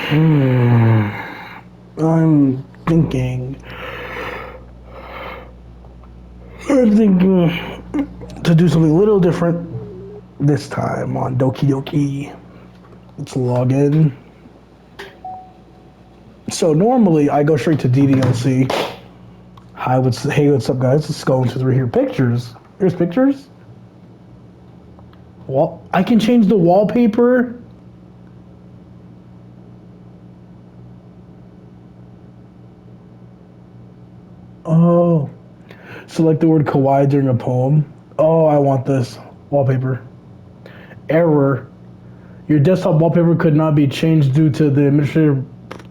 Hmm. I'm thinking. I'm thinking to do something a little different this time on Doki Doki. Let's log in. So normally I go straight to DDLC. Hey, what's up, guys? Let's go into here. Pictures. Here's pictures. I can change the wallpaper. Oh, select the word kawaii during a poem. Oh, I want this wallpaper. Error. Your desktop wallpaper could not be changed due to the administrative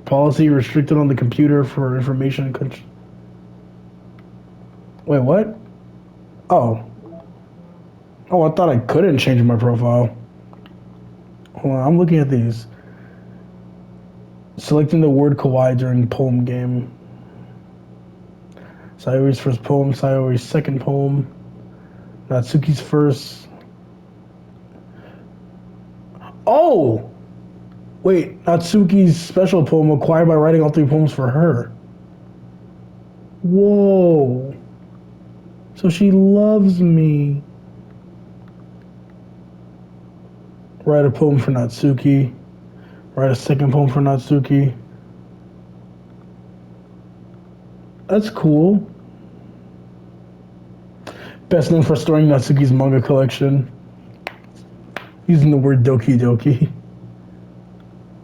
policy restricted on the computer for information. Wait, what? Oh. Oh, I thought I couldn't change my profile. Hold on, I'm looking at these. Selecting the word kawaii during poem game. Sayori's first poem, Sayori's second poem, Natsuki's first. Oh! Wait, Natsuki's special poem acquired by writing all three poems for her. Whoa. So she loves me. Write a poem for Natsuki. Write a second poem for Natsuki. That's cool. Best known for storing Natsuki's manga collection. Using the word Doki Doki.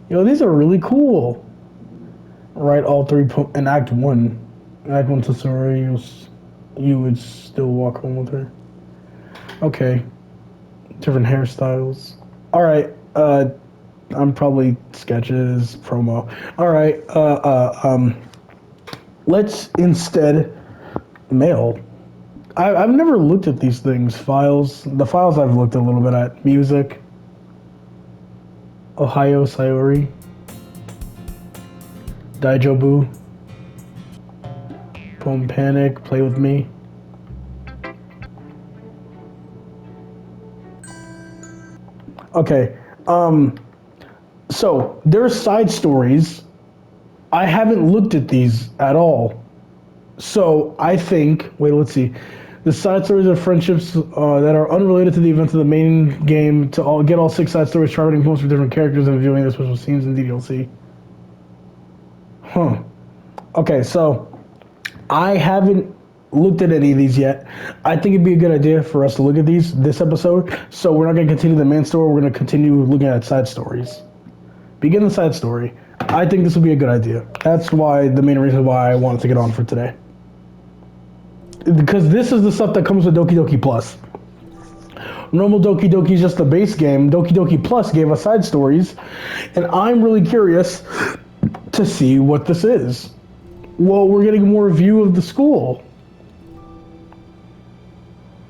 Yo, these are really cool. Write all three in Act 1. In Act 1 to Sorry, you would still walk home with her. Okay. Different hairstyles. Alright, I'm probably sketches, promo. Alright, let's instead mail. I've never looked at these things. Files. The files I've looked a little bit at. Music. Ohio Sayori. Daijobu. Poem Panic. Play with me. Okay. So there's side stories. I haven't looked at these at all. So I think. Wait. Let's see. The side stories are friendships that are unrelated to the events of the main game. To get all 6 side stories, charting poems for different characters and viewing their special scenes in DDLC. Huh. Okay, so I haven't looked at any of these yet. I think it'd be a good idea for us to look at this episode. So we're not going to continue the main story. We're going to continue looking at side stories. Begin the side story. I think this would be a good idea. That's why the main reason why I wanted to get on for today. Because this is the stuff that comes with Doki Doki Plus. Normal Doki Doki is just the base game. Doki Doki Plus gave us side stories, and I'm really curious to see what this is. Well, we're getting more view of the school.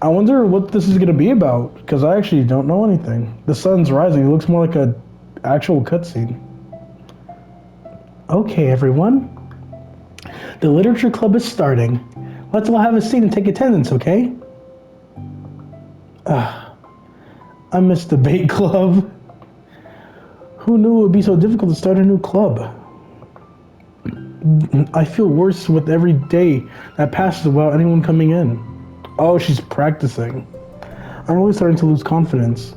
I wonder what this is going to be about, because I actually don't know anything. The sun's rising. It looks more like an actual cutscene. Okay, everyone. The literature club is starting. Let's all have a seat and take attendance, okay? I miss debate club. Who knew it would be so difficult to start a new club? I feel worse with every day that passes without anyone coming in. Oh, she's practicing. I'm really starting to lose confidence.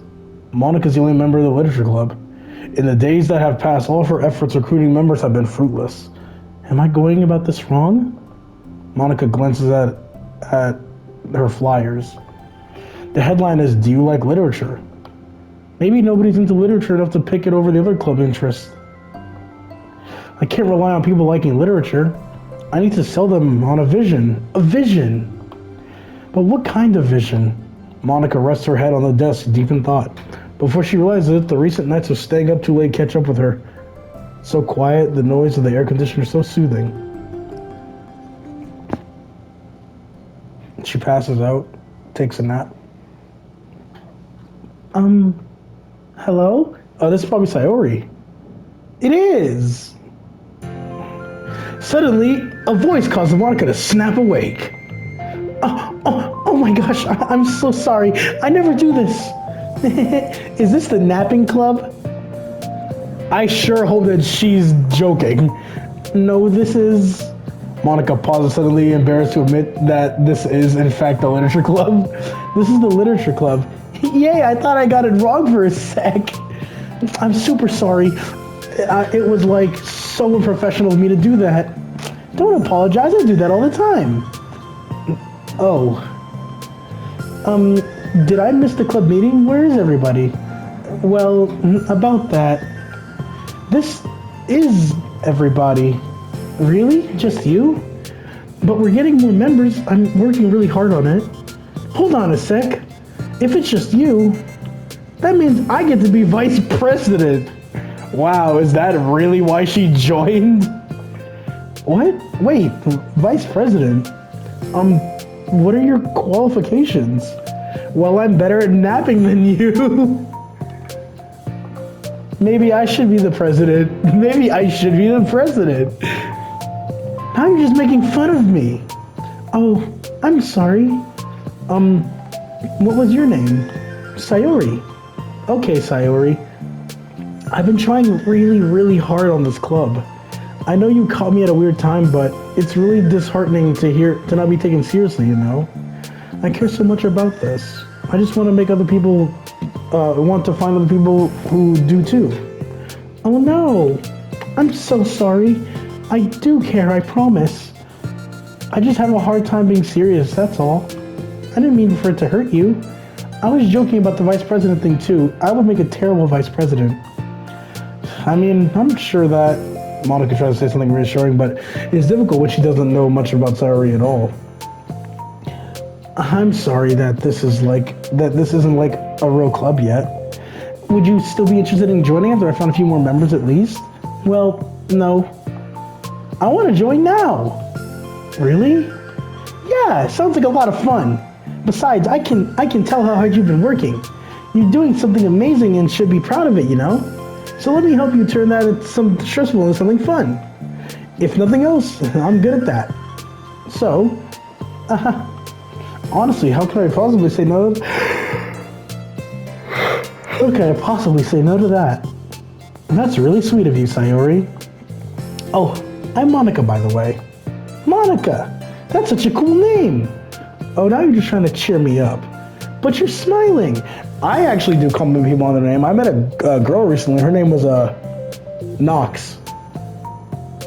Monica's the only member of the literature club. In the days that have passed, all of her efforts recruiting members have been fruitless. Am I going about this wrong? Monica glances at her flyers. The headline is, "Do you like literature?" Maybe nobody's into literature enough to pick it over the other club interests. I can't rely on people liking literature. I need to sell them on a vision. A vision! But what kind of vision? Monica rests her head on the desk, deep in thought. Before she realizes it, the recent nights of staying up too late catch up with her. So quiet, the noise of the air conditioner so soothing. She passes out, takes a nap. Hello? Oh, this is probably Sayori. It is! Suddenly, a voice causes Monica to snap awake. Oh my gosh, I'm so sorry. I never do this. Is this the napping club? I sure hope that she's joking. No, this is... Monica pauses suddenly, embarrassed to admit that this is, in fact, the literature club. This is the literature club. Yay, I thought I got it wrong for a sec. I'm super sorry. It was, like, so unprofessional of me to do that. Don't apologize, I do that all the time. Oh. Did I miss the club meeting? Where is everybody? Well, about that. This is everybody. Really? Just you? But we're getting more members. I'm working really hard on it. Hold on a sec. If it's just you, that means I get to be vice president. Wow, is that really why she joined? What? Wait, vice president? What are your qualifications? Well, I'm better at napping than you. Maybe I should be the president. Maybe I should be the president. Now you're just making fun of me. Oh, I'm sorry. What was your name? Sayori. Okay, Sayori. I've been trying really, really hard on this club. I know you caught me at a weird time, but it's really disheartening to not be taken seriously, you know? I care so much about this. I just want to make other people, want to find other people who do too. Oh no, I'm so sorry. I do care, I promise. I just have a hard time being serious, that's all. I didn't mean for it to hurt you. I was joking about the vice president thing too. I would make a terrible vice president. I mean, I'm sure that Monica tries to say something reassuring, but it's difficult when she doesn't know much about Sayori at all. I'm sorry that this isn't like a real club yet. Would you still be interested in joining after I found a few more members at least? Well, no. I want to join now. Really? Yeah, sounds like a lot of fun. Besides, I can tell how hard you've been working. You're doing something amazing and should be proud of it, you know? So let me help you turn that into something stressful into something fun. If nothing else, I'm good at that. So, honestly, how can I possibly say no to how can I possibly say no to that? That's really sweet of you, Sayori. Oh, I'm Monica, by the way. Monica! That's such a cool name! Oh, now you're just trying to cheer me up. But you're smiling. I actually do compliment people on their name. I met a girl recently. Her name was Nox.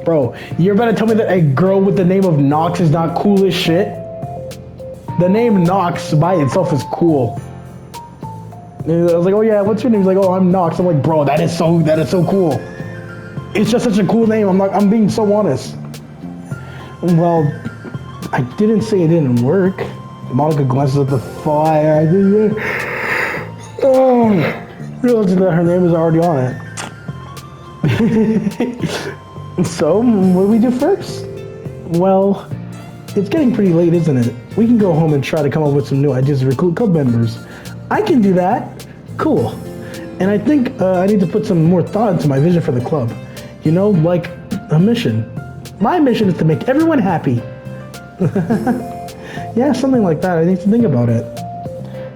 Bro, you're about to tell me that a girl with the name of Nox is not cool as shit? The name Nox by itself is cool. And I was like, oh yeah, what's your name? He's like, oh, I'm Nox. I'm like, bro, that is so cool. It's just such a cool name. I'm being so honest. Well, I didn't say it didn't work. Monica glances at the fire. Realizing that her name is already on it. So, what do we do first? Well, it's getting pretty late, isn't it? We can go home and try to come up with some new ideas to recruit club members. I can do that. Cool. And I think I need to put some more thought into my vision for the club. You know, like a mission. My mission is to make everyone happy. Yeah, something like that. I need to think about it.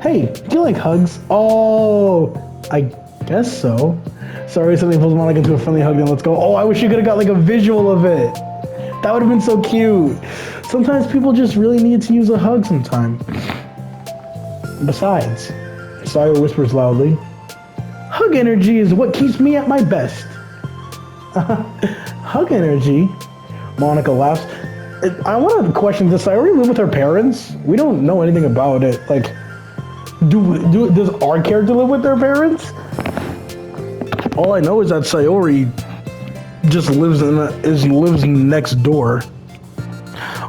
Hey, do you like hugs? Oh, I guess so. Sorry, something pulls Monica into a friendly hug, then let's go. Oh, I wish you could have got like a visual of it. That would have been so cute. Sometimes people just really need to use a hug sometime. Besides, Sayo whispers loudly, hug energy is what keeps me at my best. Hug energy? Monica laughs. I want to question this. Sayori live with her parents? We don't know anything about it. Like, does our character live with their parents? All I know is that Sayori just lives next door.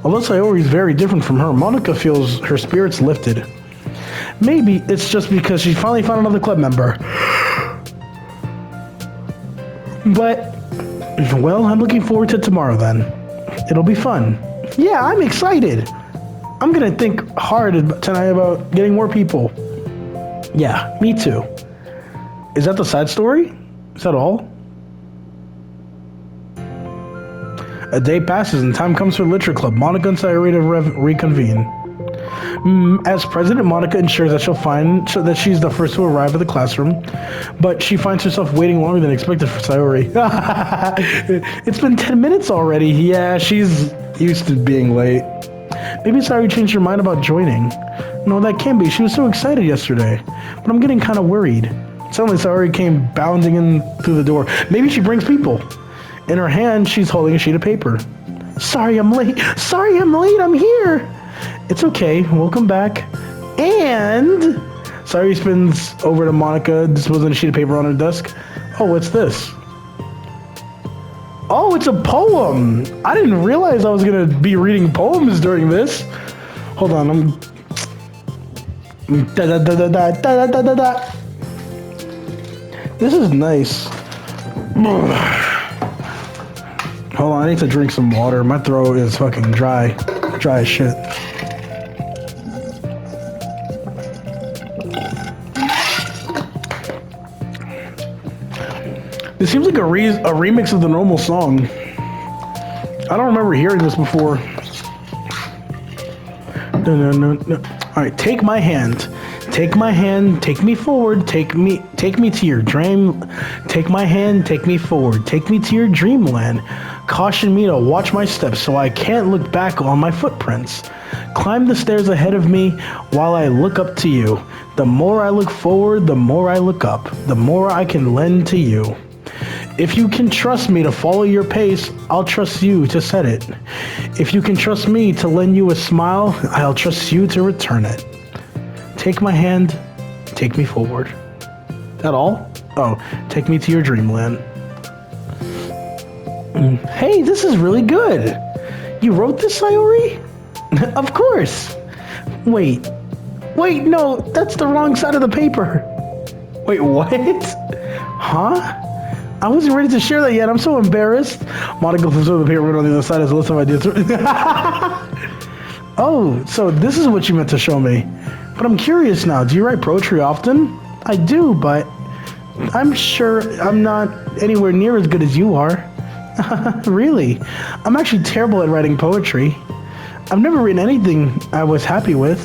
Although Sayori is very different from her, Monica feels her spirits lifted. Maybe it's just because she finally found another club member. But, well, I'm looking forward to tomorrow then. It'll be fun. Yeah, I'm excited. I'm gonna think hard tonight about getting more people. Yeah, me too. Is that the side story? Is that all? A day passes and time comes for Literature Club. Monica and Sayori to reconvene. As president, Monica ensures that that she's the first to arrive at the classroom, but she finds herself waiting longer than expected for Sayori. It's been 10 minutes already. Yeah, she's used to being late. Maybe Sayori changed her mind about joining. No, that can't be. She was so excited yesterday. But I'm getting kind of worried. Suddenly, Sayori came bounding in through the door. Maybe she brings people. In her hand, she's holding a sheet of paper. Sorry, I'm late. Sorry, I'm late. I'm here. It's okay. Welcome back. And Sayori spins over to Monica, disposing a sheet of paper on her desk. Oh, what's this? Oh, it's a poem. I didn't realize I was going to be reading poems during this. Hold on. This is nice. Hold on, I need to drink some water. My throat is fucking dry. Dry as shit. This seems like a remix of the normal song. I don't remember hearing this before. No. Alright, take my hand. Take my hand, take me forward, take me to your dream. Take my hand, take me forward, take me to your dreamland. Caution me to watch my steps so I can't look back on my footprints. Climb the stairs ahead of me while I look up to you. The more I look forward, the more I look up, the more I can lend to you. If you can trust me to follow your pace, I'll trust you to set it. If you can trust me to lend you a smile, I'll trust you to return it. Take my hand, take me forward. That all? Oh, take me to your dreamland. Hey, this is really good. You wrote this, Sayori? Of course. Wait, no, that's the wrong side of the paper. Wait, what? Huh? I wasn't ready to share that yet. I'm so embarrassed. Monica flips over the paper on the other side as a list of ideas. Oh, so this is what you meant to show me. But I'm curious now. Do you write poetry often? I do, but I'm sure I'm not anywhere near as good as you are. Really? I'm actually terrible at writing poetry. I've never written anything I was happy with.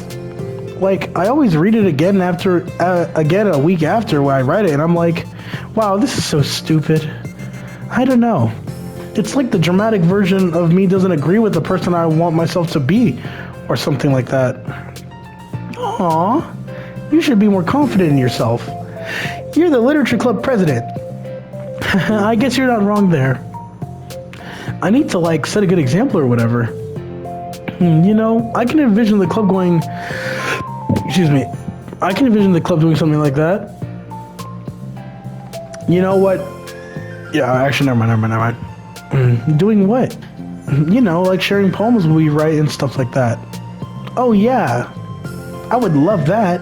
Like, I always read it again a week after when I write it, and I'm like, wow, this is so stupid. I don't know. It's like the dramatic version of me doesn't agree with the person I want myself to be, or something like that. Aw, you should be more confident in yourself. You're the literature club president. I guess you're not wrong there. I need to, set a good example or whatever. You know, I can envision the club going... Excuse me. I can envision the club doing something like that. You know what? Yeah, actually, never mind. Doing what? You know, like sharing poems we write and stuff like that. Oh, yeah. I would love that.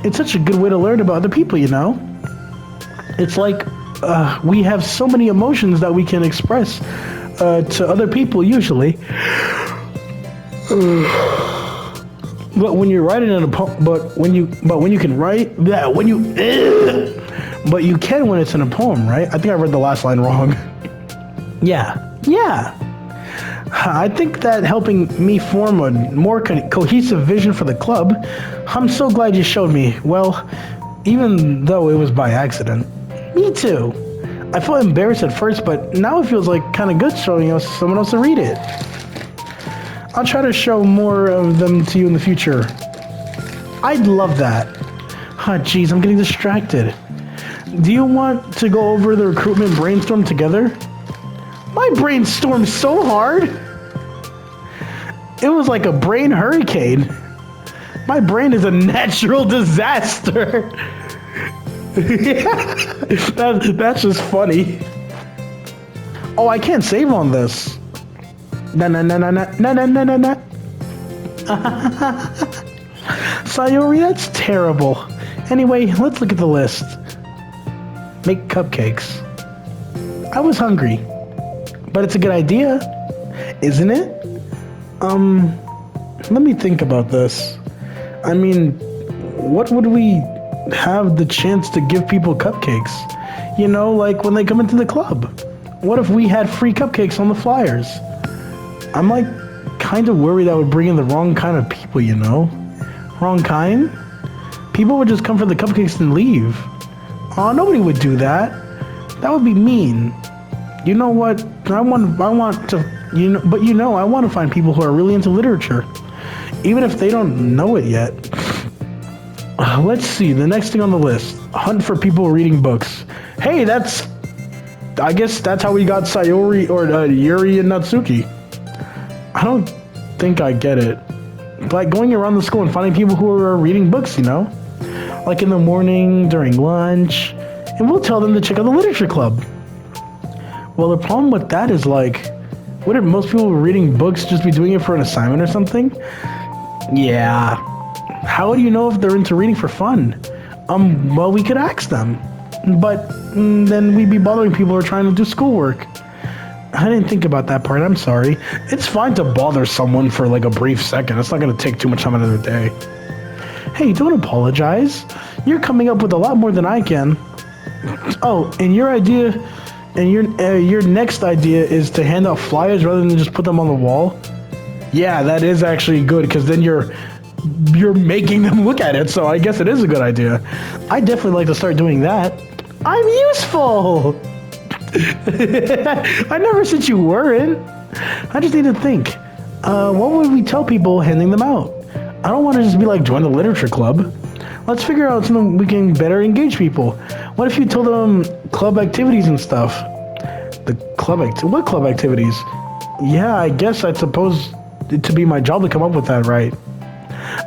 It's such a good way to learn about other people, you know? It's like we have so many emotions that we can express to other people usually. But when you're writing in a poem, but when you can write that, but you can when it's in a poem, right? I think I read the last line wrong. Yeah. I think that helping me form a more cohesive vision for the club. I'm so glad you showed me. Well, even though it was by accident. Me too. I felt embarrassed at first, but now it feels like kind of good showing someone else to read it. I'll try to show more of them to you in the future. I'd love that. Jeez, I'm getting distracted. Do you want to go over the recruitment brainstorm together? My brainstormed so hard. It was like a brain hurricane. My brain is a natural disaster. That's just funny. Oh, I can't save on this. No. Sayori, that's terrible. Anyway, let's look at the list. Make cupcakes. I was hungry, but it's a good idea, isn't it? Let me think about this. I mean, what would we have the chance to give people cupcakes? You know, like when they come into the club. What if we had free cupcakes on the flyers? I'm like kind of worried that would bring in the wrong kind of people, you know? Wrong kind? People would just come for the cupcakes and leave. Oh, nobody would do that. That would be mean. You know what? I want to, I want to find people who are really into literature, even if they don't know it yet. Let's see, the next thing on the list, hunt for people reading books. Hey, I guess that's how we got Sayori or Yuri and Natsuki. I don't think I get it. Like going around the school and finding people who are reading books, you know? Like in the morning, during lunch, and we'll tell them to check out the literature club. Well, the problem with that is like, wouldn't most people reading books just be doing it for an assignment or something? Yeah. How do you know if they're into reading for fun? Well, we could ask them. But then we'd be bothering people who are trying to do schoolwork. I didn't think about that part, I'm sorry. It's fine to bother someone for like a brief second. It's not going to take too much time out of their day. Hey, don't apologize. You're coming up with a lot more than I can. Oh, and your idea, and your next idea is to hand out flyers rather than just put them on the wall? Yeah, that is actually good, because then you're making them look at it, so I guess it is a good idea. I'd definitely like to start doing that. I'm useful! I never said you weren't. I just need to think. What would we tell people handing them out? I don't want to just be like, join the literature club. Let's figure out something we can better engage people. What if you told them club activities and stuff? What club activities? Yeah, I guess I'd suppose it to be my job to come up with that, right?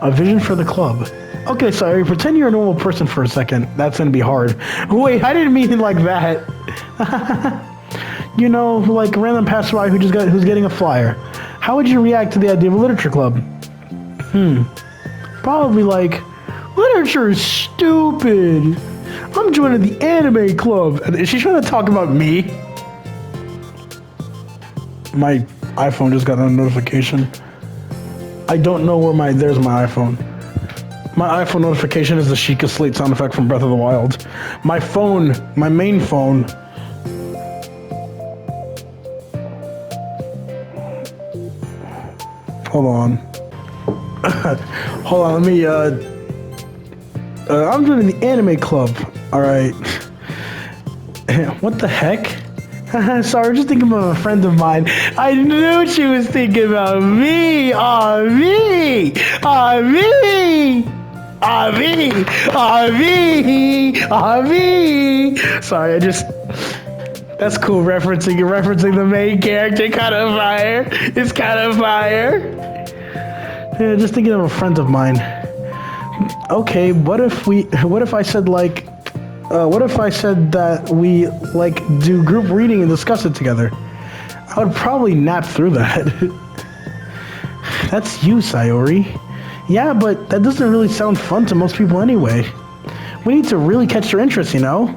A vision for the club. Okay, sorry, pretend you're a normal person for a second. That's gonna be hard. Wait, I didn't mean it like that. You know, like a random passerby who's getting a flyer. How would you react to the idea of a literature club? Probably like, literature is stupid. I'm joining the anime club. Is she trying to talk about me? My iPhone just got a notification. I don't know where there's my iPhone. My iPhone notification is the Sheikah Slate sound effect from Breath of the Wild. My phone, my main phone. Hold on. Hold on, let me, I'm joining the anime club. Alright. What the heck? Sorry, just thinking about a friend of mine. I knew she was thinking about me! Aw, me! Aw, me! Aw, me! Aw, me! Aw, me! Sorry, that's cool referencing the main character. Kind of fire. It's kind of fire. Yeah, just thinking of a friend of mine. Okay, what if I said that we like do group reading and discuss it together? I would probably nap through that. That's you, Sayori. Yeah, but that doesn't really sound fun to most people anyway. We need to really catch their interest, you know?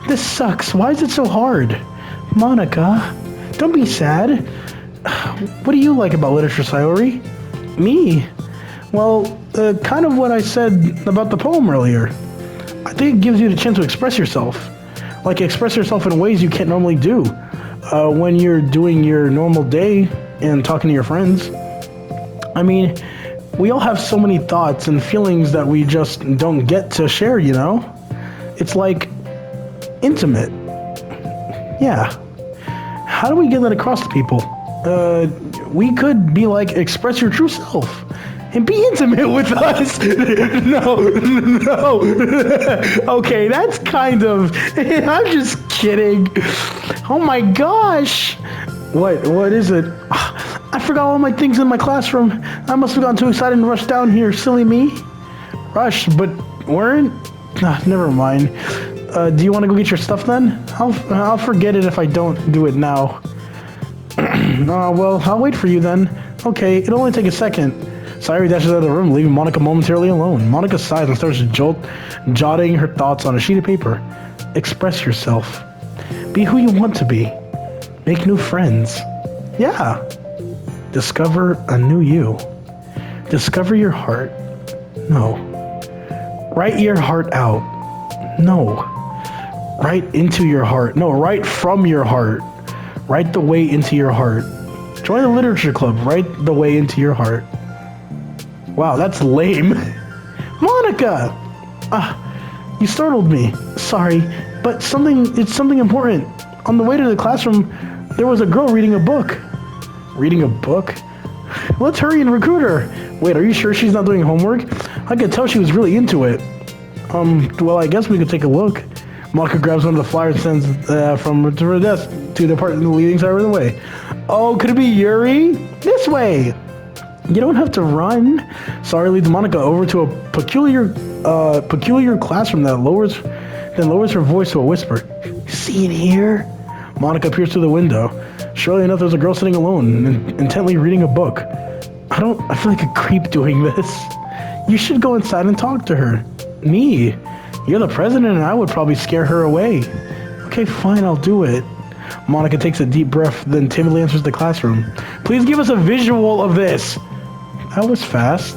This sucks. Why is it so hard? Monica, don't be sad. What do you like about literature, Sayori? Me? Well, kind of what I said about the poem earlier. I think it gives you the chance to express yourself. Like, express yourself in ways you can't normally do when you're doing your normal day and talking to your friends. I mean, we all have so many thoughts and feelings that we just don't get to share, you know? It's like intimate. Yeah. How do we get that across to people? We could be like, express your true self. And be intimate with us. No. Okay, that's kind of... I'm just kidding. Oh my gosh. What is it? I forgot all my things in my classroom. I must have gotten too excited and rushed down here. Silly me. Rush, but weren't? Never mind. Do you want to go get your stuff then? I'll forget it if I don't do it now. Well, I'll wait for you then. Okay, it'll only take a second. Sayori dashes out of the room, leaving Monica momentarily alone. Monica sighs and starts jotting her thoughts on a sheet of paper. Express yourself. Be who you want to be. Make new friends. Yeah. Discover a new you. Discover your heart. No. Write your heart out. No. Write into your heart. No, write from your heart. Write the way into your heart. Join the literature club right the way into your heart. Wow, that's lame. Monica! You startled me. Sorry, but it's something important. On the way to the classroom, there was a girl reading a book. Reading a book? Let's hurry and recruit her. Wait, are you sure she's not doing homework? I could tell she was really into it. Well, I guess we could take a look. Monica grabs one of the flyers and sends from her desk to the apartment leading side of the way. Oh, could it be Yuri? This way! You don't have to run. Sorry leads Monica over to a peculiar classroom that lowers her voice to a whisper. See in here? Monica peers through the window. Surely enough, there's a girl sitting alone, intently reading a book. I feel like a creep doing this. You should go inside and talk to her. Me? You're the president and I would probably scare her away. Okay, fine, I'll do it. Monica takes a deep breath, then timidly enters the classroom. Please give us a visual of this. That was fast.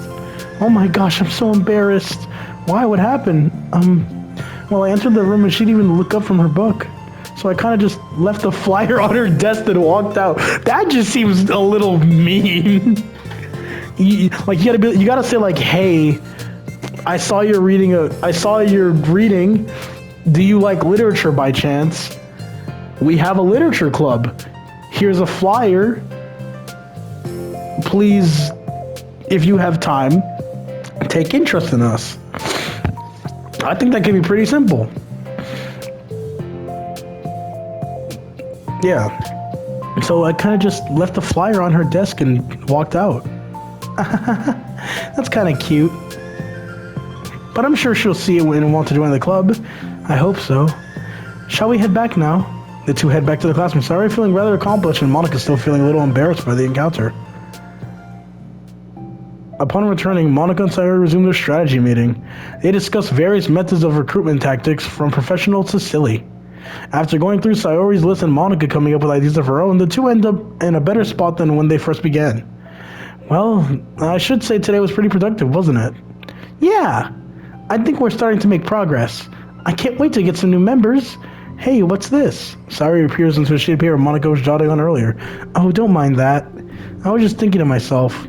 Oh my gosh, I'm so embarrassed. Why? What happened? Well, I entered the room and she didn't even look up from her book. So I kind of just left the flyer on her desk and walked out. That just seems a little mean. You gotta say like, hey, I saw you're reading. Do you like literature by chance? We have a literature club. Here's a flyer. Please, if you have time, take interest in us. I think that can be pretty simple. Yeah. So I kind of just left the flyer on her desk and walked out. That's kind of cute. But I'm sure she'll see it and want to join the club. I hope so. Shall we head back now? The two head back to the classroom. Sayori feeling rather accomplished and Monica still feeling a little embarrassed by the encounter. Upon returning, Monica and Sayori resumed their strategy meeting. They discussed various methods of recruitment tactics from professional to silly. After going through Sayori's list and Monica coming up with ideas of her own, the two end up in a better spot than when they first began. Well, I should say today was pretty productive, wasn't it? Yeah, I think we're starting to make progress. I can't wait to get some new members. Hey, what's this? Sayori appears into a sheet of paper Monica was jotting on earlier. Oh, don't mind that. I was just thinking to myself.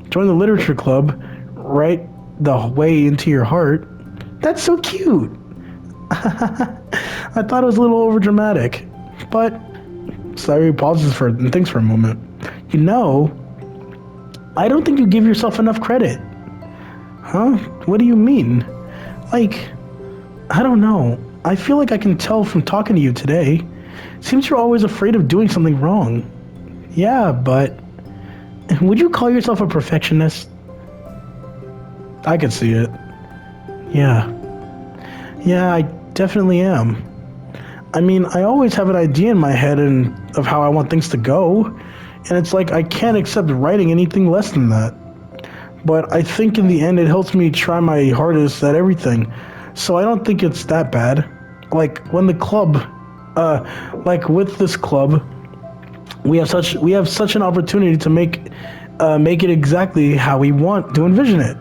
Join the literature club, right the way into your heart. That's so cute. I thought it was a little overdramatic, but Sayori pauses and thinks for a moment. You know, I don't think you give yourself enough credit. Huh? What do you mean? Like, I don't know. I feel like I can tell from talking to you today. Seems you're always afraid of doing something wrong. Yeah, but would you call yourself a perfectionist? I could see it. Yeah, I definitely am. I mean, I always have an idea in my head of how I want things to go, and it's like I can't accept writing anything less than that. But I think in the end it helps me try my hardest at everything, so I don't think it's that bad. Like when the club, with this club, we have such an opportunity to make it exactly how we want to envision it.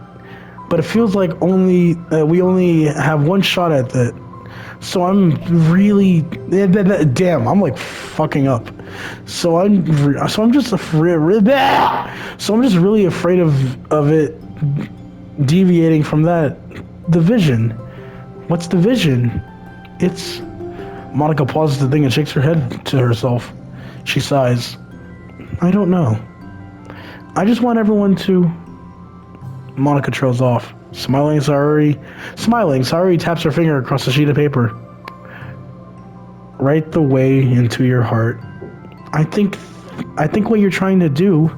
But it feels like we only have one shot at that. So I'm really I'm like fucking up. So I'm just really afraid of it deviating from that. The vision. What's the vision? It's Monica pauses to think and shakes her head to herself. She sighs. I don't know. I just want everyone to... Monica trails off. Smiling, Sayori taps her finger across the sheet of paper. Right the way into your heart. I think what you're trying to do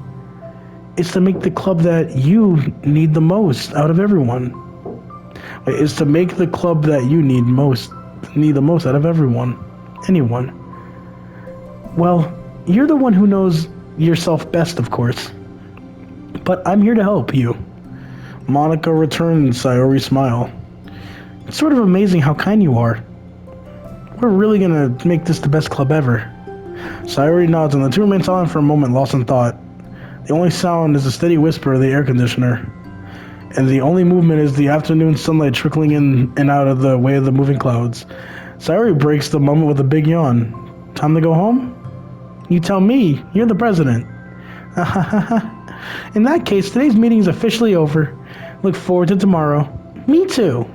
is to make the club that you need the most out of everyone. Is to make the club that you need the most out of everyone. Anyone. Well, you're the one who knows yourself best, of course. But I'm here to help you. Monica returns Sayori's smile. It's sort of amazing how kind you are. We're really gonna make this the best club ever. Sayori nods and the two remain silent for a moment, lost in thought. The only sound is the steady whisper of the air conditioner. And the only movement is the afternoon sunlight trickling in and out of the way of the moving clouds. Sayori breaks the moment with a big yawn. Time to go home? You tell me. You're the president. In that case, today's meeting is officially over. Look forward to tomorrow. Me too.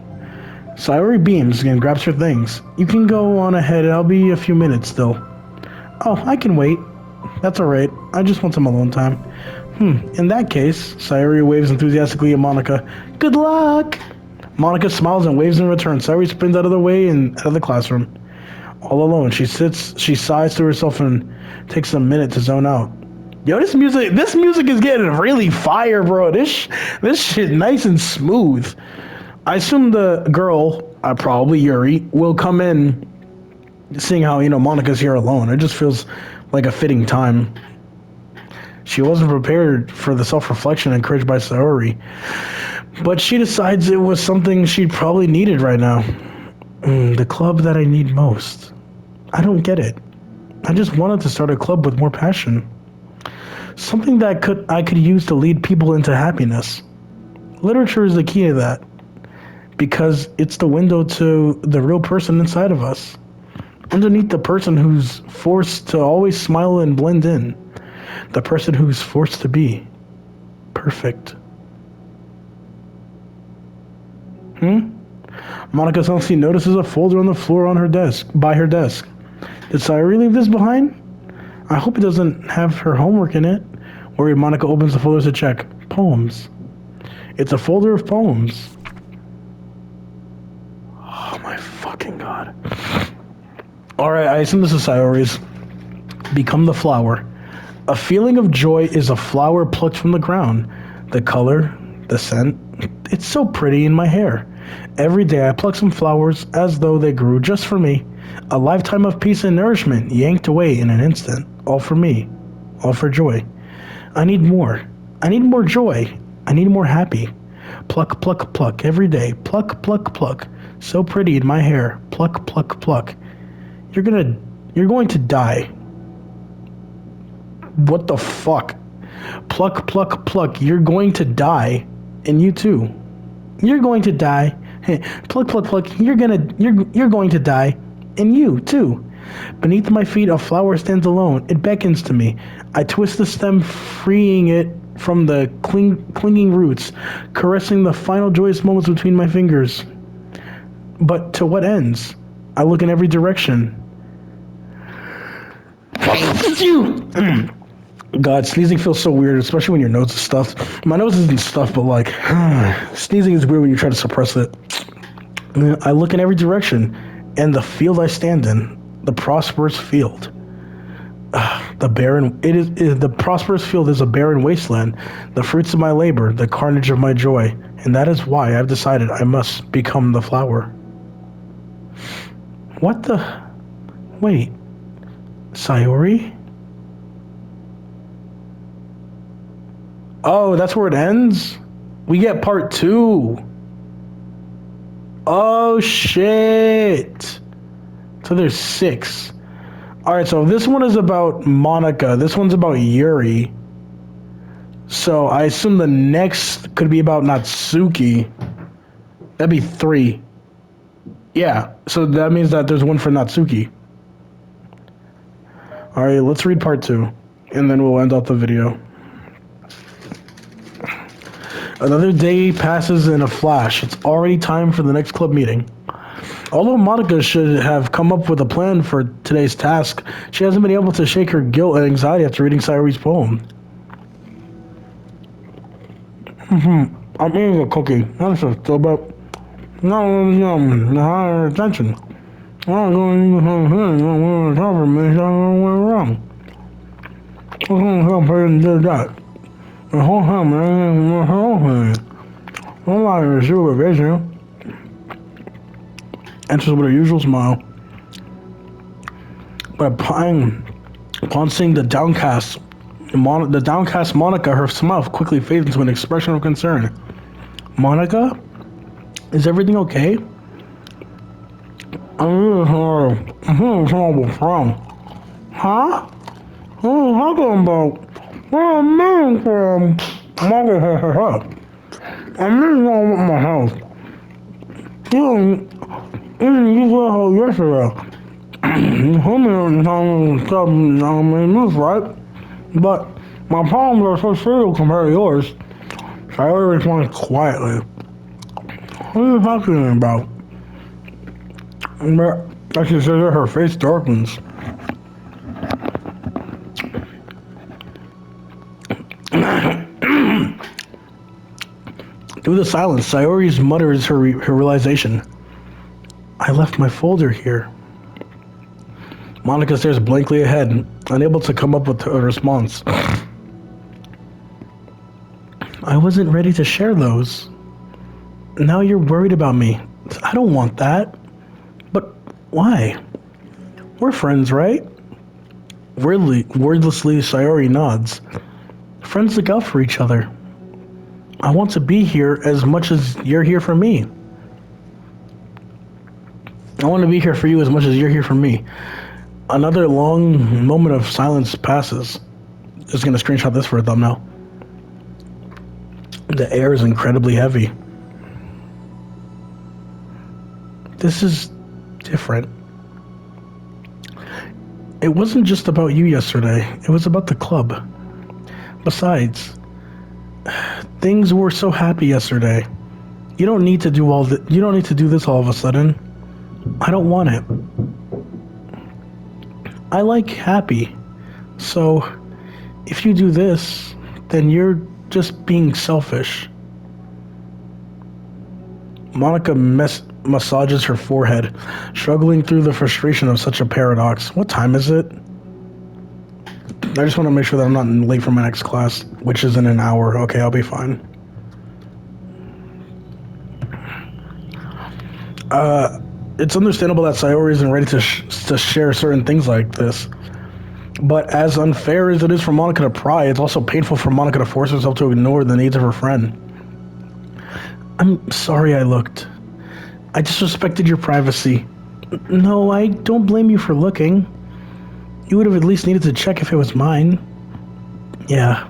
Sayori beams and grabs her things. You can go on ahead, I'll be a few minutes still. Oh, I can wait. That's alright. I just want some alone time. In that case, Sayori waves enthusiastically at Monica. Good luck! Monica smiles and waves in return. Sayori spins out of the way and out of the classroom. All alone, she sighs to herself and takes a minute to zone out. Yo, this music is getting really fire, bro. This shit nice and smooth. I assume the girl, probably Yuri, will come in seeing how, Monica's here alone. It just feels like a fitting time. She wasn't prepared for the self-reflection encouraged by Sayori, but she decides it was something she probably needed right now. The club that I need most. I don't get it. I just wanted to start a club with more passion. Something that I could use to lead people into happiness. Literature is the key to that, because it's the window to the real person inside of us. Underneath the person who's forced to always smile and blend in. The person who's forced to be perfect. Monica suddenly notices a folder on the floor on her desk, by her desk. Did Sayori leave this behind? I hope it doesn't have her homework in it. Worried, Monica opens the folder to check. Poems. It's a folder of poems. Oh my fucking god. Alright, I assume this is Sayori's. Become the flower. A feeling of joy is a flower plucked from the ground. The color, the scent, it's so pretty in my hair. Every day I pluck some flowers as though they grew just for me. A lifetime of peace and nourishment yanked away in an instant. All for me. All for joy. I need more. I need more joy. I need more happy. Pluck, pluck, pluck every day. Pluck, pluck, pluck. So pretty in my hair. Pluck, pluck, pluck. You're going to die. What the fuck? Pluck, pluck, pluck. You're going to die. And you too. You're going to die. Pluck, pluck, pluck. You're going to die. And you too. Beneath my feet, a flower stands alone. It beckons to me. I twist the stem, freeing it from the clinging roots, caressing the final joyous moments between my fingers. But to what ends? I look in every direction. God, sneezing feels so weird, especially when your nose is stuffed. My nose isn't stuffed, but like, sneezing is weird when you try to suppress it. I look in every direction, and the field I stand in, the prosperous field. The prosperous field is a barren wasteland, the fruits of my labor, the carnage of my joy, and that is why I've decided I must become the flower. What the? Wait. Sayori? Oh, that's where it ends? We get part 2. Oh, shit. So there's 6. Alright, so this one is about Monica. This one's about Yuri. So I assume the next could be about Natsuki. That'd be 3. Yeah, so that means that there's one for Natsuki. Alright, let's read part 2. And then we'll end off the video. Another day passes in a flash. It's already time for the next club meeting. Although Monica should have come up with a plan for today's task, she hasn't been able to shake her guilt and anxiety after reading Sayori's poem. I'm eating a cookie. That's a still about not the higher attention. I'm going to cover me, so I went wrong. I'm going to help her and do that. The whole time, I'm not even supervision. Enters with her usual smile. But upon seeing the downcast Monica, her smile quickly fades into an expression of concern. Monica? Is everything okay? I'm really sorry. I'm having trouble from. Huh? What are you talking about? Where am I from? Monica, I'm just going with my house. You were home yesterday. You told me every time stop in this, right? But My problems are so trivial compared to yours. Sayori responded quietly. What are you talking about? As she says it, her face darkens. Through the silence, Sayori mutters her realization. I left my folder here. Monica stares blankly ahead, unable to come up with a response. I wasn't ready to share those. Now you're worried about me. I don't want that. But why? We're friends, right? Wordlessly, Sayori nods. Friends look out for each other. I want to be here as much as you're here for me. I want to be here for you as much as you're here for me. Another long moment of silence passes. Just gonna screenshot this for a thumbnail. The air is incredibly heavy. This is different. It wasn't just about you yesterday. It was about the club. Besides, things were so happy yesterday. You don't need to do you don't need to do this all of a sudden. I don't want it. I like happy. So, if you do this, then you're just being selfish. Monica massages her forehead, struggling through the frustration of such a paradox. What time is it? I just want to make sure that I'm not late for my next class, which is in an hour. Okay, I'll be fine. It's understandable that Sayori isn't ready to share certain things like this. But as unfair as it is for Monica to pry, it's also painful for Monica to force herself to ignore the needs of her friend. I'm sorry I looked. I disrespected your privacy. No, I don't blame you for looking. You would have at least needed to check if it was mine. Yeah.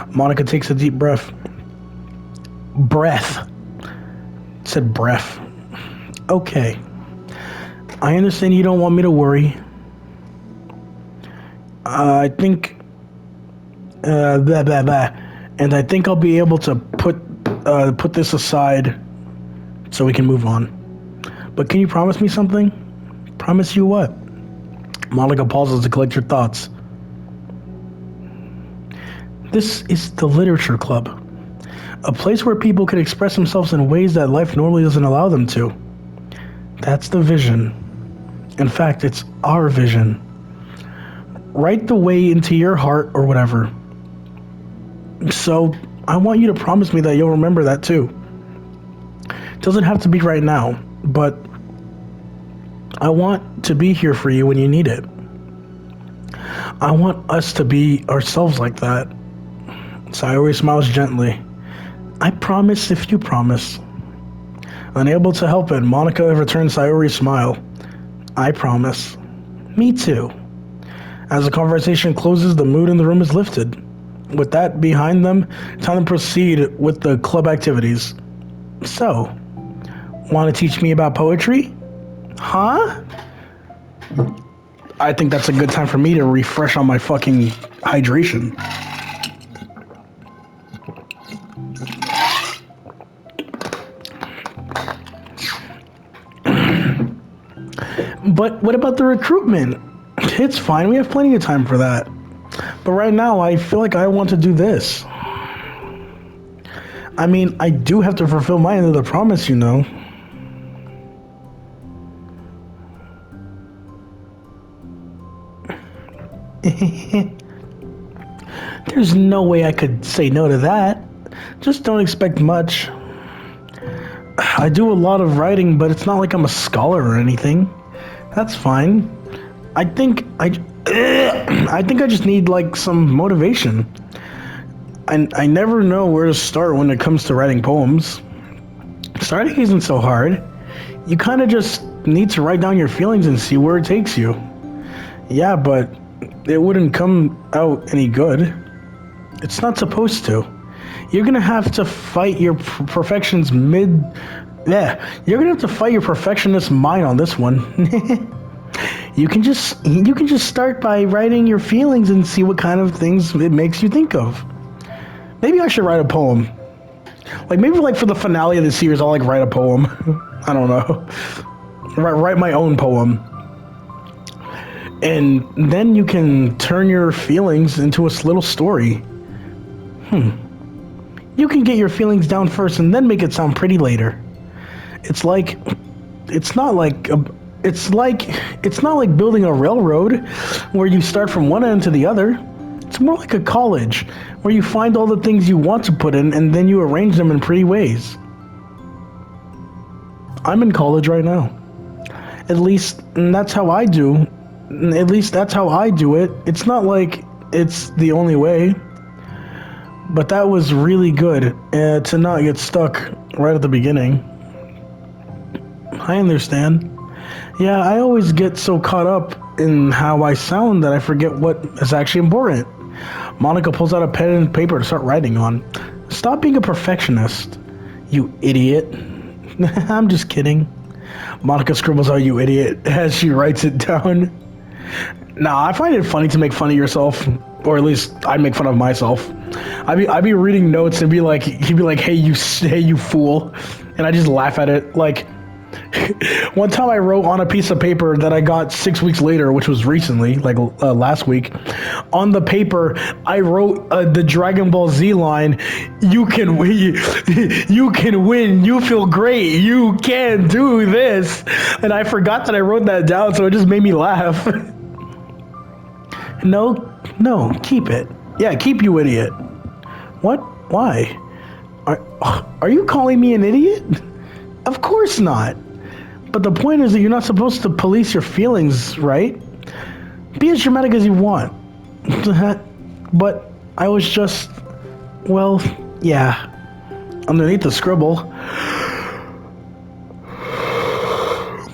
Monica takes a deep breath. Breath. It said breath. Okay. I understand you don't want me to worry. I think... blah, blah, blah. And I think I'll be able to put this aside so we can move on. But can you promise me something? Promise you what? Monica pauses to collect her thoughts. This is the literature club. A place where people can express themselves in ways that life normally doesn't allow them to. That's the vision. In fact, it's our vision. Write the way into your heart or whatever. So, I want you to promise me that you'll remember that too. It doesn't have to be right now, but I want to be here for you when you need it. I want us to be ourselves like that. Sayori smiles gently. I promise if you promise. Unable to help it, Monica returns Sayori's smile. I promise. Me too. As the conversation closes, the mood in the room is lifted. With that behind them, time to proceed with the club activities. So, want to teach me about poetry? Huh? I think that's a good time for me to refresh on my fucking hydration. But what about the recruitment? It's fine, we have plenty of time for that. But right now, I feel like I want to do this. I mean, I do have to fulfill my end of the promise, you know. There's no way I could say no to that. Just don't expect much. I do a lot of writing, but it's not like I'm a scholar or anything. That's fine. I think I just need like some motivation. I never know where to start when it comes to writing poems. Starting isn't so hard. You kind of just need to write down your feelings and see where it takes you. Yeah, but it wouldn't come out any good. It's not supposed to. You're gonna have to fight your perfectionist You're gonna have to fight your perfectionist mind on this one. You can just start by writing your feelings and see what kind of things it makes you think of. Maybe I should write a poem. Like maybe like for the finale of the series, I'll like write a poem. I don't know. Write my own poem. And then you can turn your feelings into a little story. You can get your feelings down first and then make it sound pretty later. It's like, it's not like building a railroad where you start from one end to the other. It's more like a college where you find all the things you want to put in and then you arrange them in pretty ways. I'm in college right now. At least that's how I do. At least that's how I do it. It's not like it's the only way. But that was really good to not get stuck right at the beginning. I understand. Yeah, I always get so caught up in how I sound that I forget what is actually important. Monica pulls out a pen and paper to start writing on. Stop being a perfectionist, you idiot. I'm just kidding. Monica scribbles out, you idiot, as she writes it down. Nah, I find it funny to make fun of yourself, or at least I make fun of myself. I'd be reading notes and he'd be like, hey you fool, and I just laugh at it. Like, one time I wrote on a piece of paper that I got 6 weeks later, which was recently, like last week. On the paper, I wrote the Dragon Ball Z line, you can win, you feel great, you can do this. And I forgot that I wrote that down, so it just made me laugh. No, keep it. Yeah, keep, you idiot. What? Why? Are you calling me an idiot? Of course not. But the point is that you're not supposed to police your feelings, right? Be as dramatic as you want. But I was just, well, yeah. Underneath the scribble,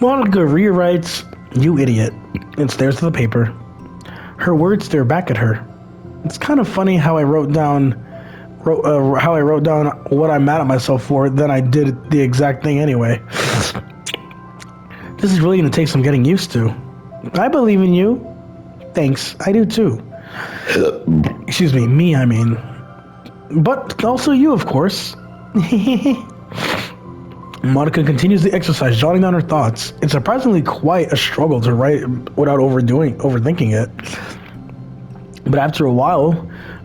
Monica rewrites, you idiot, and stares at the paper. Her words stare back at her. It's kind of funny how I wrote down what I'm mad at myself for, then I did the exact thing anyway. This is really going to take some getting used to. I believe in you. Thanks, I do too. Excuse me, I mean. But also you, of course. Monica continues the exercise, jotting down her thoughts. It's surprisingly quite a struggle to write without overthinking it. But after a while,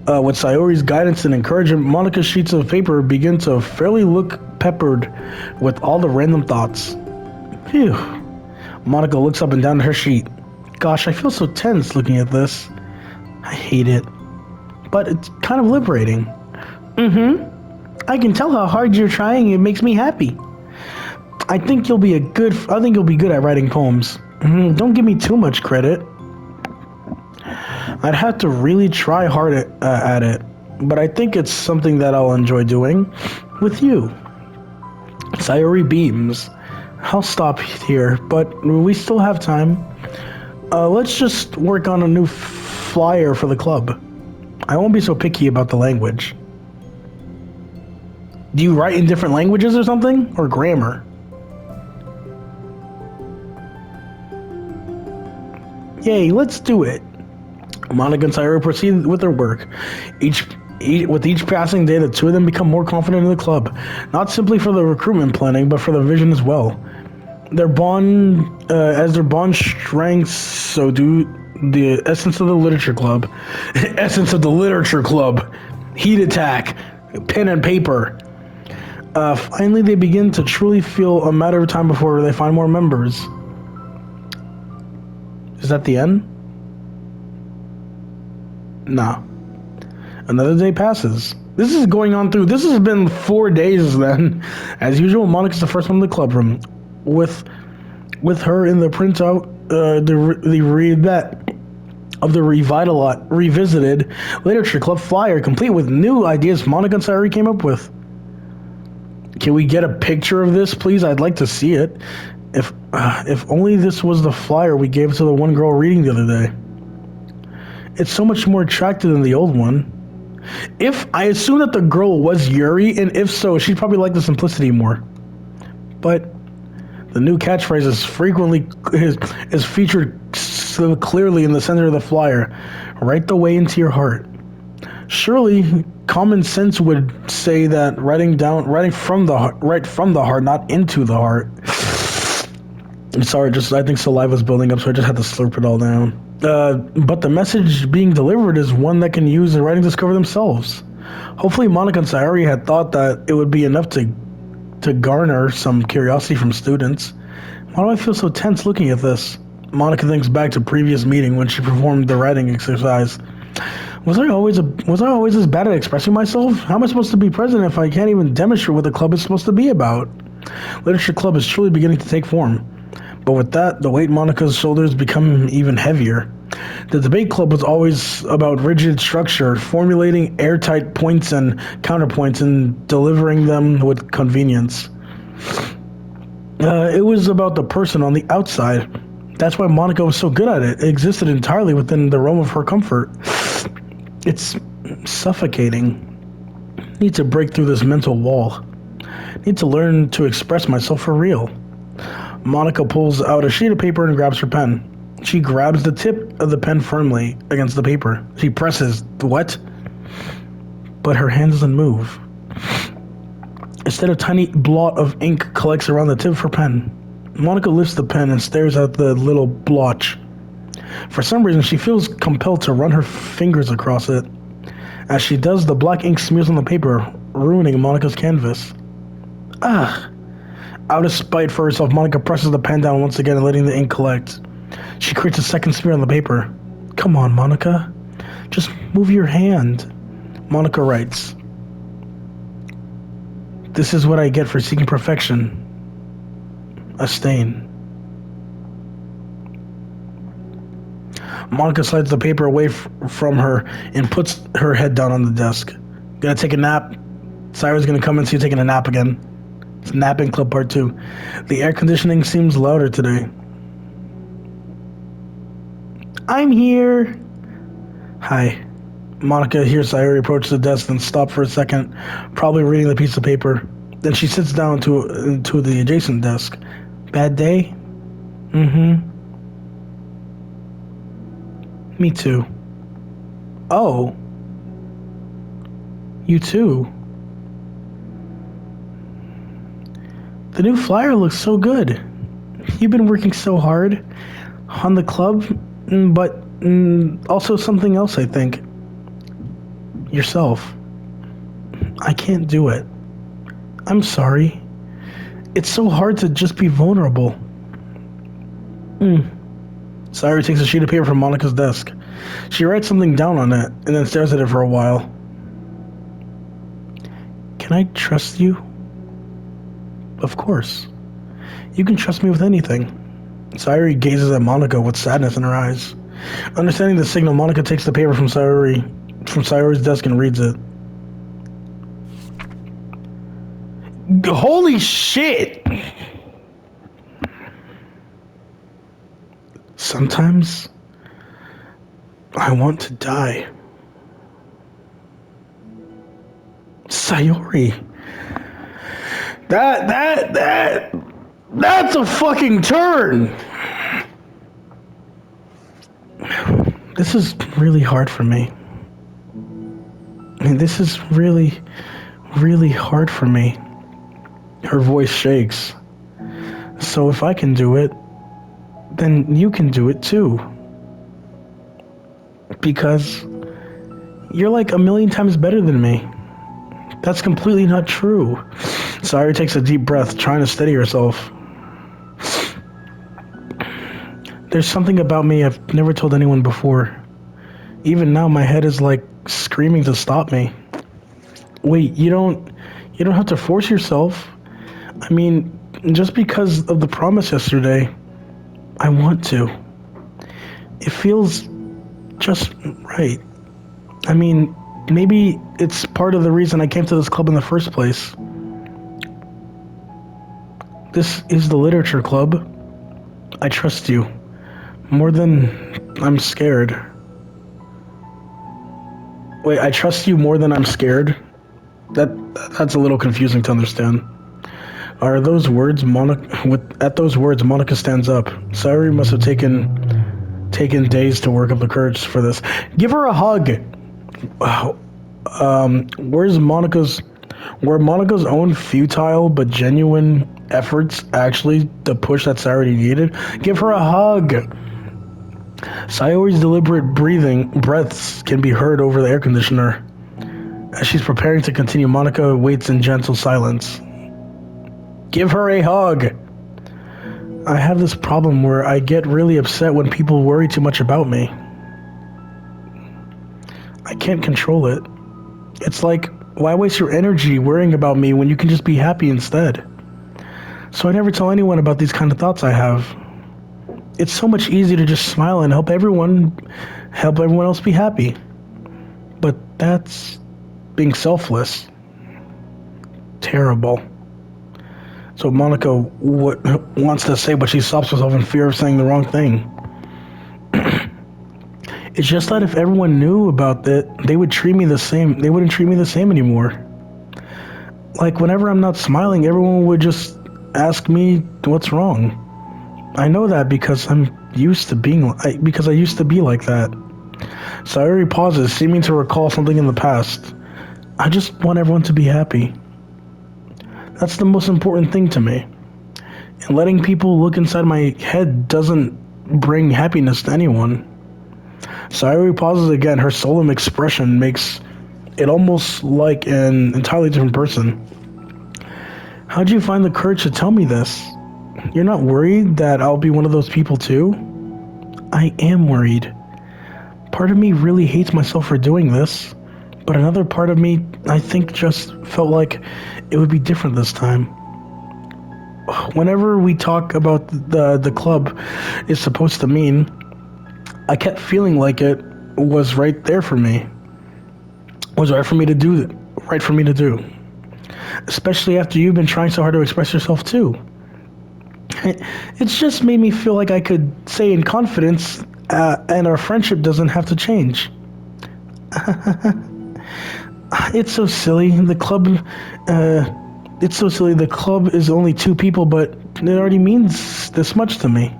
with Sayori's guidance and encouragement, Monica's sheets of paper begin to fairly look peppered with all the random thoughts. Phew. Monica looks up and down at her sheet. Gosh, I feel so tense looking at this. I hate it. But it's kind of liberating. I can tell how hard you're trying. It makes me happy. I think you'll be good at writing poems. Don't give me too much credit. I'd have to really try hard at it, but I think it's something that I'll enjoy doing with you. Sayori beams. I'll stop here, but we still have time. Let's just work on a new flyer for the club. I won't be so picky about the language. Do you write in different languages or something? Or grammar? Yay, let's do it. Monica and Sayori proceed with their work. With each passing day, the two of them become more confident in the club. Not simply for the recruitment planning, but for the vision as well. As their bond strengthens, so do the essence of the literature club. Essence of the literature club. Heat attack. Pen and paper. Finally, they begin to truly feel a matter of time before they find more members. Is that the end? Nah. Another day passes. This has been 4 days then. As usual, Monica's the first one in the club room. With her in the printout, the read that of the revisited literature club flyer, complete with new ideas Monica and Sayori came up with. Can we get a picture of this, please? I'd like to see it. If only this was the flyer we gave to the one girl reading the other day. It's so much more attractive than the old one. If I assume that the girl was Yuri, and if so, she'd probably like the simplicity more. But The new catchphrase is featured so clearly in the center of the flyer, right the way into your heart. Surely, common sense would say that writing from the heart, not into the heart. I'm sorry, I think saliva's building up, so I just had to slurp it all down. But the message being delivered is one that can use the writing discover themselves. Hopefully, Monica and Sayori had thought that it would be enough to garner some curiosity from students. Why do I feel so tense looking at this? Monica thinks back to a previous meeting when she performed the writing exercise. Was I always this bad at expressing myself? How am I supposed to be president if I can't even demonstrate what the club is supposed to be about? Literature Club is truly beginning to take form. But with that, the weight on Monica's shoulders become even heavier. The debate club was always about rigid structure, formulating airtight points and counterpoints and delivering them with convenience. It was about the person on the outside. That's why Monica was so good at it. It existed entirely within the realm of her comfort. It's suffocating. I need to break through this mental wall. I need to learn to express myself for real. Monica pulls out a sheet of paper and grabs her pen. She grabs the tip of the pen firmly against the paper. She presses, what? But her hand doesn't move. Instead, a tiny blot of ink collects around the tip of her pen. Monica lifts the pen and stares at the little blotch. For some reason, she feels compelled to run her fingers across it. As she does, the black ink smears on the paper, ruining Monica's canvas. Ah! Out of spite for herself, Monica presses the pen down once again and letting the ink collect. She creates a second smear on the paper. Come on, Monica. Just move your hand. Monica writes. This is what I get for seeking perfection. A stain. Monica slides the paper away from her and puts her head down on the desk. Gonna take a nap. Sayori's gonna come and see you taking a nap again. It's napping club part 2. The air conditioning seems louder today. I'm here. Hi. Monica hears Sayori approach the desk and stop for a second, probably reading the piece of paper. Then she sits down to the adjacent desk. Bad day? Mm-hmm. Me too. Oh. You too. The new flyer looks so good. You've been working so hard on the club, but also something else, I think. Yourself. I can't do it. I'm sorry. It's so hard to just be vulnerable. Sayori takes a sheet of paper from Monica's desk. She writes something down on it and then stares at it for a while. Can I trust you? Of course. You can trust me with anything. Sayori gazes at Monica with sadness in her eyes. Understanding the signal, Monica takes the paper from Sayori's desk and reads it. Holy shit! Sometimes I want to die. Sayori. That's a fucking turn. This is really hard for me. This is really, really hard for me. Her voice shakes. So if I can do it, then you can do it too. Because you're like a million times better than me. That's completely not true. Sayori takes a deep breath, trying to steady herself. There's something about me I've never told anyone before. Even now, my head is like screaming to stop me. Wait, you don't have to force yourself. I mean, just because of the promise yesterday, I want to. It feels just right. I mean, maybe it's part of the reason I came to this club in the first place. This is the literature club. I trust you. More than I'm scared. Wait, I trust you more than I'm scared? That's a little confusing to understand. Are those words Monica? At those words, Monica stands up. Sayori must have taken days to work up the courage for this. Give her a hug. Where's Monica's? Were Monica's own futile but genuine efforts actually the push that Sayori needed? Give her a hug. Sayori's deliberate breaths can be heard over the air conditioner. As she's preparing to continue, Monica waits in gentle silence. Give her a hug. I have this problem where I get really upset when people worry too much about me. I can't control it. It's like, why waste your energy worrying about me when you can just be happy instead? So I never tell anyone about these kind of thoughts I have. It's so much easier to just smile and help everyone else be happy. But that's being selfless. Terrible. So Monica wants to say, but she stops herself in fear of saying the wrong thing. It's just that if everyone knew about it, they would treat me the same. They wouldn't treat me the same anymore. Like, whenever I'm not smiling, everyone would just ask me what's wrong. I know that because I used to be like that. Sayori pauses, seeming to recall something in the past. I just want everyone to be happy. That's the most important thing to me. And letting people look inside my head doesn't bring happiness to anyone. Sayori pauses again. Her solemn expression makes it almost like an entirely different person. How'd you find the courage to tell me this? You're not worried that I'll be one of those people too? I am worried. Part of me really hates myself for doing this, but another part of me, I think, just felt like it would be different this time. Whenever we talk about the club is supposed to mean, I kept feeling like it was right there for me. Was right for me to do. Right for me to do. Especially after you've been trying so hard to express yourself too. It's just made me feel like I could say in confidence, and our friendship doesn't have to change. It's so silly. It's so silly. The club is only 2 people, but it already means this much to me.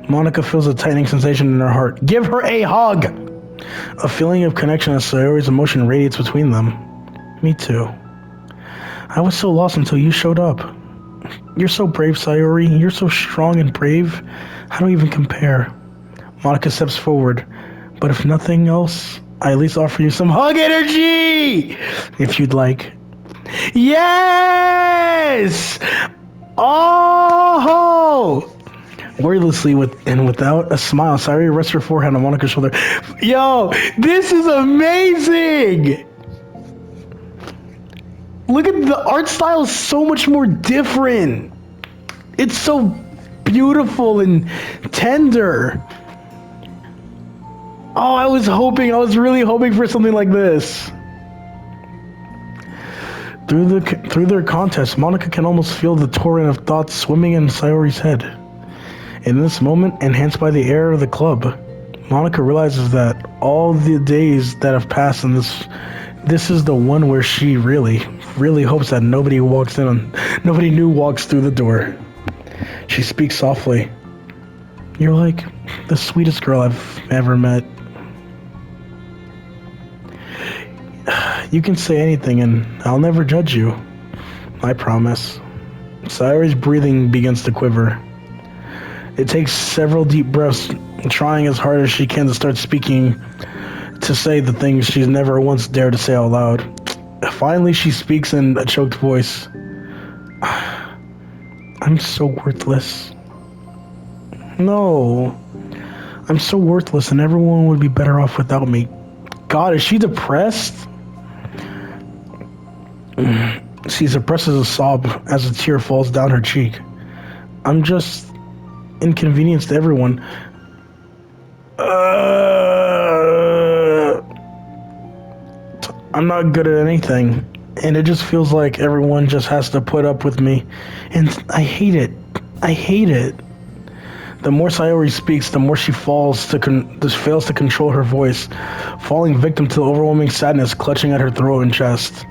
Monica feels a tightening sensation in her heart. Give her a hug! A feeling of connection as Sayori's emotion radiates between them. Me too. I was so lost until you showed up. You're so brave, Sayori. You're so strong and brave. I don't even compare. Monica steps forward. But if nothing else, I at least offer you some hug energy! If you'd like. Yes! Oh! Wordlessly without a smile, Sayori rests her forehead on Monica's shoulder. Yo, this is amazing! Look at the art style is so much more different. It's so beautiful and tender. Oh, I was really hoping for something like this. Through their contest, Monica can almost feel the torrent of thoughts swimming in Sayori's head. In this moment, enhanced by the air of the club, Monica realizes that all the days that have passed in this is the one where she really hopes that nobody walks through the door. She speaks softly. You're like the sweetest girl I've ever met. You can say anything and I'll never judge you. I promise. Sayori's breathing begins to quiver. It takes several deep breaths, trying as hard as she can to start speaking, to say the things she's never once dared to say out loud. Finally, she speaks in a choked voice. I'm so worthless. No. I'm so worthless and everyone would be better off without me. God, is she depressed? She suppresses a sob as a tear falls down her cheek. I'm just inconvenience to everyone. I'm not good at anything, and it just feels like everyone just has to put up with me, and I hate it. I hate it. The more Sayori speaks, the more she fails to control her voice, falling victim to the overwhelming sadness clutching at her throat and chest.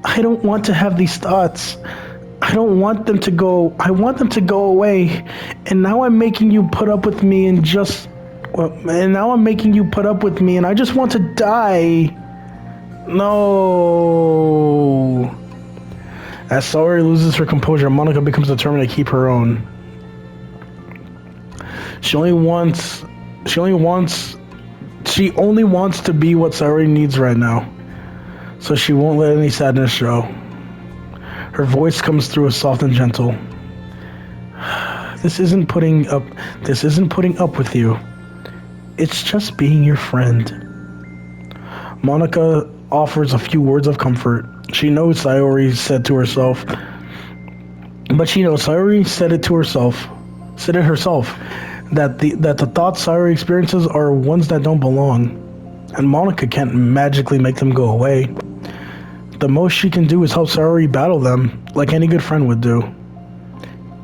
I don't want to have these thoughts. I don't want them to go. I want them to go away. And now I'm making you put up with me and just. Well, and now I'm making you put up with me and I just want to die. No. As Sayori loses her composure, Monika becomes determined to keep her own. She only wants to be what Sayori needs right now. So she won't let any sadness show. Her voice comes through as soft and gentle. This isn't putting up with you. It's just being your friend. Monika offers a few words of comfort. She knows Sayori said it herself, that the thoughts Sayori experiences are ones that don't belong, and Monika can't magically make them go away. The most she can do is help Sayori battle them, like any good friend would do.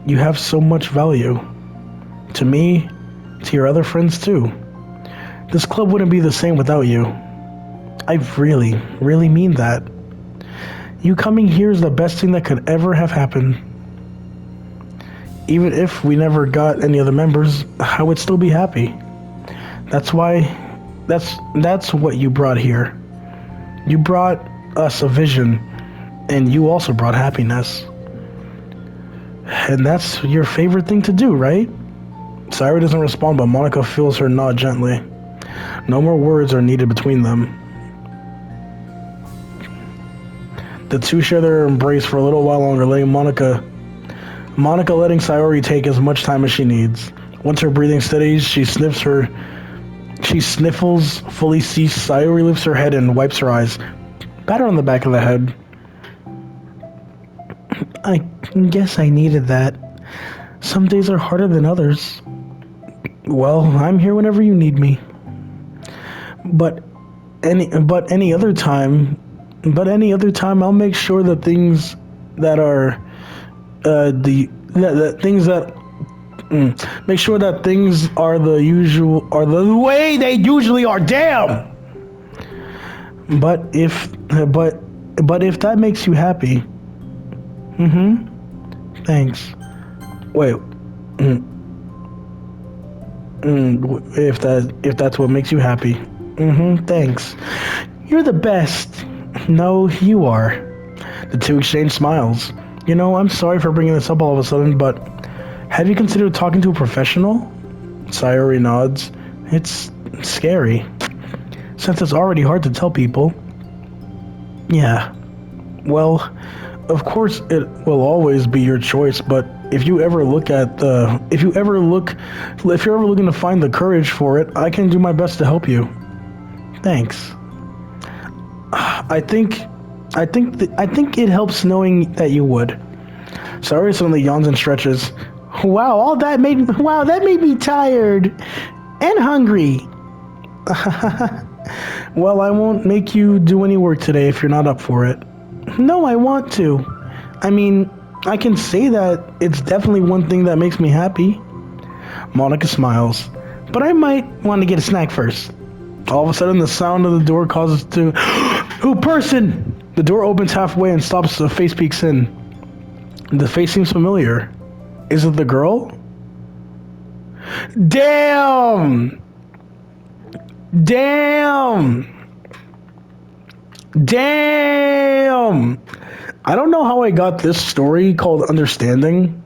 You have so much value. To me, to your other friends too. This club wouldn't be the same without you. I really, really mean that. You coming here is the best thing that could ever have happened. Even if we never got any other members, I would still be happy. That's what you brought here. You brought us a vision, and you also brought happiness. And that's your favorite thing to do, right? Sayori doesn't respond, but Monika feels her nod gently. No more words are needed between them. The two share their embrace for a little while longer, letting Monika letting Sayori take as much time as she needs. Once her breathing steadies, she sniffles, fully ceased. Sayori lifts her head and wipes her eyes. Pat her on the back of the head. I guess I needed that. Some days are harder than others. Well, I'm here whenever you need me. But any other time, I'll make sure that things that are make sure that things are the way they usually are. Damn. But if that makes you happy, thanks. Wait. If that's what makes you happy, thanks. You're the best. No, you are. The two exchange smiles. You know, I'm sorry for bringing this up all of a sudden, but have you considered talking to a professional? Sayori nods. It's scary, since it's already hard to tell people. Yeah. Well, of course it will always be your choice, but if you're ever looking to find the courage for it, I can do my best to help you. Thanks. I think it helps knowing that you would. Sayori suddenly yawns and stretches. Wow, that made me tired and hungry. Well, I won't make you do any work today if you're not up for it. No, I want to. I mean, I can say that it's definitely one thing that makes me happy. Monika smiles. But I might want to get a snack first. All of a sudden, the sound of the door causes to... Who person? The door opens halfway and stops. A face peeks in. The face seems familiar. Is it the girl? Damn! I don't know how I got this story called Understanding,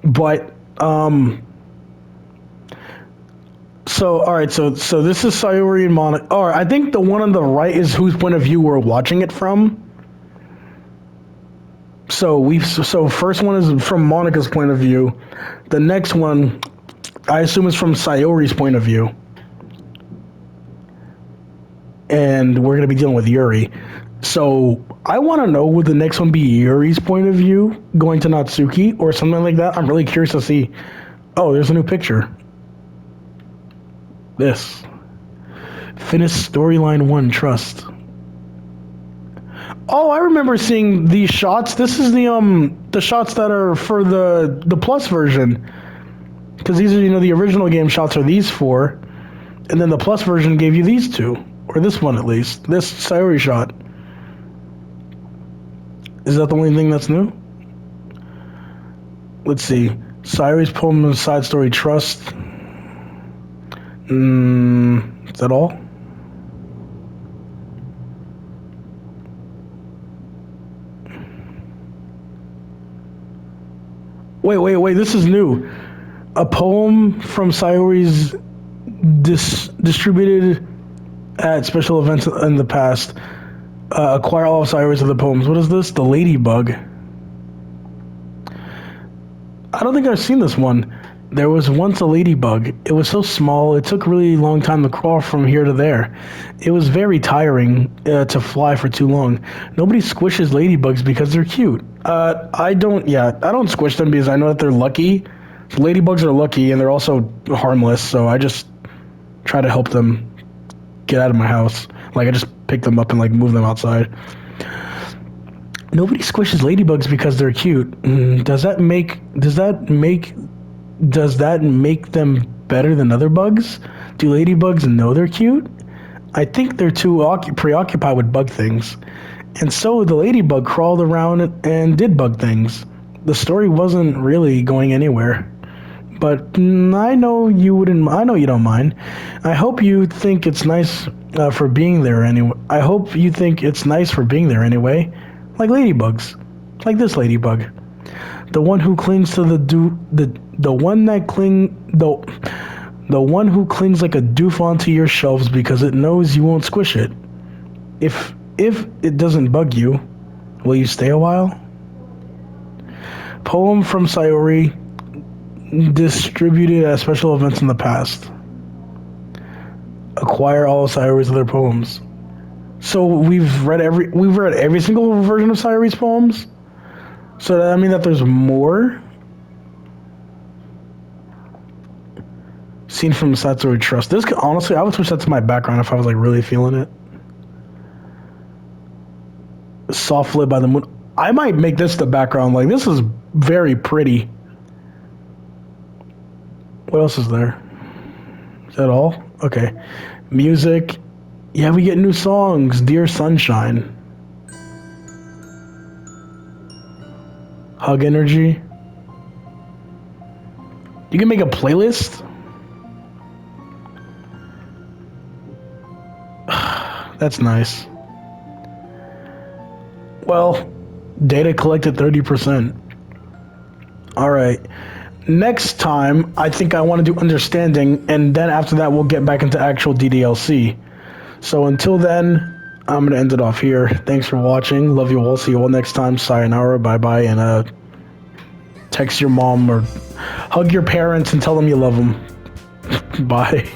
but so this is Sayori and Monika. Alright, I think the one on the right is whose point of view we're watching it from. So first one is from Monika's point of view. The next one, I assume, is from Sayori's point of view. And we're going to be dealing with Yuri. So I want to know, would the next one be Yuri's point of view going to Natsuki or something like that? I'm really curious to see. Oh, there's a new picture. This. Finish storyline 1, trust. Oh, I remember seeing these shots. This is the shots that are for the Plus version. Because these are, the original game shots are these 4. And then the Plus version gave you these 2. Or this one, at least. This Sayori shot. Is that the only thing that's new? Let's see. Sayori's poem and side story Trust. Is that all? Wait, this is new. A poem from Sayori's distributed at special events in the past. Acquire all of Sayori's other poems. What is this? The Ladybug. I don't think I've seen this one. There was once a ladybug. It was so small, it took a really long time to crawl from here to there. It was very tiring to fly for too long. Nobody squishes ladybugs because they're cute. I don't squish them because I know that they're lucky. Ladybugs are lucky and they're also harmless, so I just try to help them get out of my house. Like, I just pick them up and, like, move them outside. Nobody squishes ladybugs because they're cute. Does that make them better than other bugs? Do ladybugs know they're cute? I think they're too preoccupied with bug things. And so the ladybug crawled around and did bug things. The story wasn't really going anywhere. But I know you don't mind. I hope you think it's nice for being there anyway. Like ladybugs. Like this ladybug. The one who clings to the one who clings like a doof onto your shelves because it knows you won't squish it. If it doesn't bug you, will you stay a while? Poem from Sayori, distributed at special events in the past. Acquire all of Sayori's other poems. So we've read every single version of Sayori's poems. So does that mean that there's more? Scene from Satsuri Trust. This could, honestly, I would switch that to my background if I was like really feeling it. Soft lit by the moon. I might make this the background. Like, this is very pretty. What else is there? Is that all? Okay. Music. Yeah, we get new songs. Dear Sunshine. Hug Energy. You can make a playlist? That's nice. Well, data collected 30%. Alright. Next time, I think I want to do Understanding, and then after that, we'll get back into actual DDLC. So until then, I'm going to end it off here. Thanks for watching. Love you all. See you all next time. Sayonara. Bye-bye. And text your mom or hug your parents and tell them you love them. Bye.